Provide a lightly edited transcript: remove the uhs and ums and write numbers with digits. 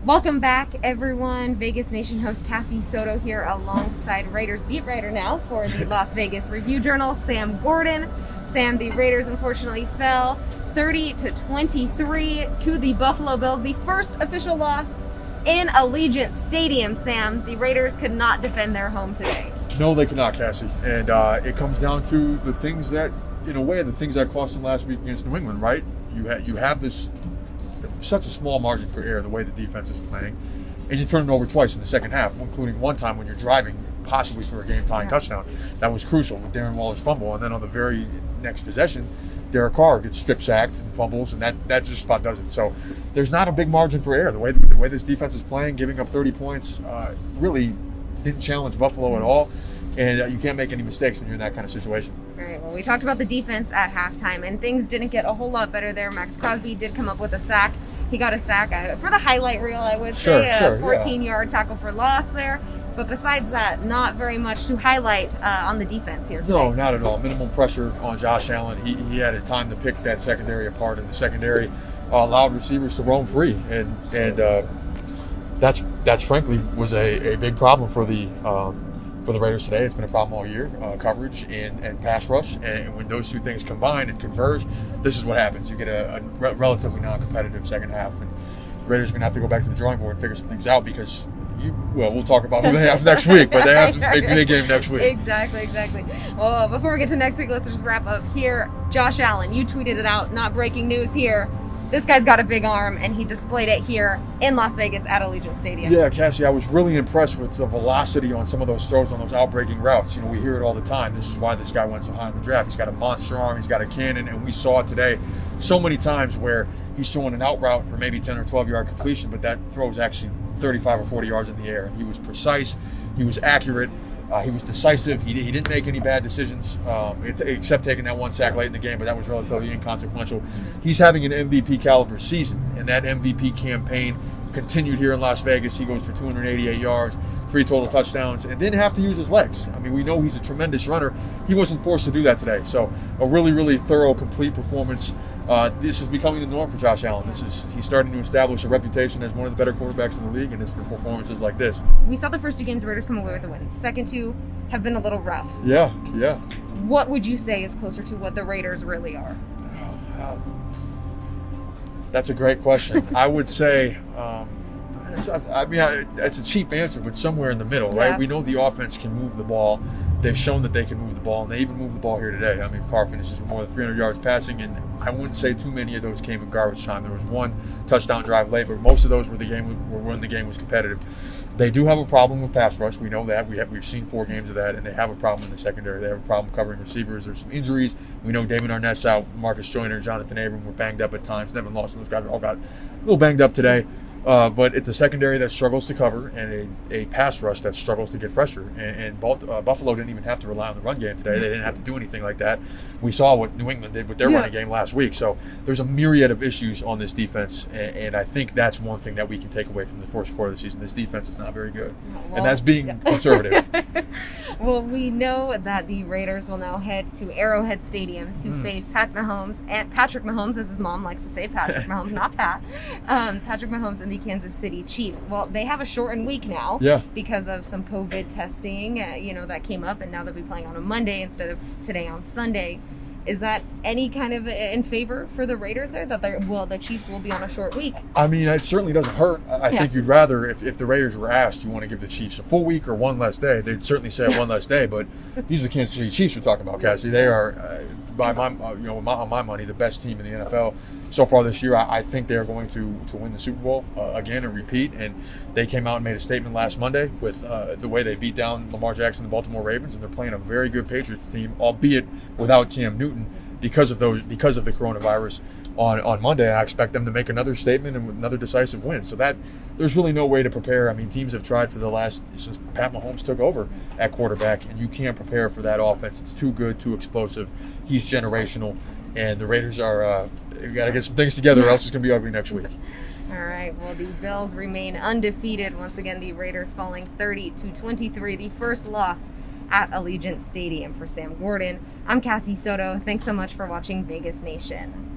Welcome back, everyone. Vegas Nation host Cassie Soto here alongside Raiders beat writer now for the Las Vegas Review-Journal, Sam Gordon. Sam, the Raiders unfortunately fell 30-23 to the Buffalo Bills, the first official loss in Allegiant Stadium. Sam, the Raiders could not defend their home today. No, they cannot, Cassie. And it comes down to the things that, in a way, the things that cost them last week against New England, right? You have this such a small margin for error the way the defense is playing, and you turn it over twice in the second half, including one time when you're driving possibly for a game-tying touchdown. That was crucial with Darren Waller's fumble, and then on the very next possession, Derek Carr gets strip sacked and fumbles, and that just about does it. So there's not a big margin for error. The way this defense is playing, giving up 30 points, really didn't challenge Buffalo at all. And you can't make any mistakes when you're in that kind of situation. All right, well, we talked about the defense at halftime, and things didn't get a whole lot better there. Max Crosby did come up with a sack. He got a sack for the highlight reel, I would say, a 14-yard tackle for loss there. But besides that, not very much to highlight on the defense here today. No, not at all. Minimum pressure on Josh Allen. He had his time to pick that secondary apart, and the secondary allowed receivers to roam free. And that's frankly was a big problem for the Raiders today. It's been a problem all year, coverage and pass rush. And when those two things combine and converge, this is what happens. You get a relatively non-competitive second half. And the Raiders are going to have to go back to the drawing board and figure some things out because, we'll talk about who they have next week, but they have a big game next week. Exactly. Well, before we get to next week, let's just wrap up here. Josh Allen, you tweeted it out, not breaking news here. This guy's got a big arm, and he displayed it here in Las Vegas at Allegiant Stadium. Yeah, Cassie, I was really impressed with the velocity on some of those throws on those out-breaking routes. We hear it all the time. This is why this guy went so high in the draft. He's got a monster arm. He's got a cannon, and we saw it today so many times where he's throwing an out route for maybe 10 or 12-yard completion, but that throw is actually 35 or 40 yards in the air. And he was precise. He was accurate. He was decisive. He didn't make any bad decisions, except taking that one sack late in the game, but that was relatively inconsequential. He's having an MVP caliber season, and that MVP campaign continued here in Las Vegas. He goes for 288 yards, 3 total touchdowns, and didn't have to use his legs. I mean, we know he's a tremendous runner. He wasn't forced to do that today. So a really, really thorough, complete performance. This is becoming the norm for Josh Allen. He's starting to establish a reputation as one of the better quarterbacks in the league, and it's for performances like this. We saw the first 2 games Raiders come away with a win. Second 2 have been a little rough. Yeah. What would you say is closer to what the Raiders really are? That's a great question. I would say, it's a cheap answer, but somewhere in the middle, right? Yeah. We know the offense can move the ball. They've shown that they can move the ball, and they even moved the ball here today. I mean, Carr finishes with more than 300 yards passing, and I wouldn't say too many of those came in garbage time. There was one touchdown drive late, but most of those were when the game was competitive. They do have a problem with pass rush. We know that. We've seen 4 games of that, and they have a problem in the secondary. They have a problem covering receivers. There's some injuries. We know David Arnett's out. Marcus Joyner and Jonathan Abram were banged up at times. Nevin Lawson, those guys all got a little banged up today. But it's a secondary that struggles to cover and a pass rush that struggles to get pressure. And Buffalo didn't even have to rely on the run game today. They didn't have to do anything like that. We saw what New England did with their running game last week. So there's a myriad of issues on this defense, and I think that's one thing that we can take away from the first quarter of the season. This defense is not very good, and that's being conservative. Well, we know that the Raiders will now head to Arrowhead Stadium to face Patrick Mahomes, as his mom likes to say, Patrick Mahomes, not Pat. Patrick Mahomes and the Kansas City Chiefs. Well, they have a shortened week now because of some COVID testing, that came up, and now they'll be playing on a Monday instead of today on Sunday. Is that any kind of in favor for the Raiders there, that the Chiefs will be on a short week? I mean, it certainly doesn't hurt. I think you'd rather, if the Raiders were asked, you want to give the Chiefs a full week or one less day, they'd certainly say one less day. But these are the Kansas City Chiefs we're talking about, Cassie. They are, by on my money, the best team in the NFL so far this year. I think they are going to win the Super Bowl again and repeat. And they came out and made a statement last Monday with the way they beat down Lamar Jackson and the Baltimore Ravens, and they're playing a very good Patriots team, albeit without Cam Newton. Because of the coronavirus on Monday, I expect them to make another statement and another decisive win. So that there's really no way to prepare. I mean, teams have tried since Pat Mahomes took over at quarterback, and you can't prepare for that offense. It's too good, too explosive. He's generational, and the Raiders are got to get some things together, or else it's going to be ugly next week. All right. Well, the Bills remain undefeated. Once again, the Raiders falling 30-23, the first loss at Allegiant Stadium. For Sam Gordon, I'm Cassie Soto. Thanks so much for watching Vegas Nation.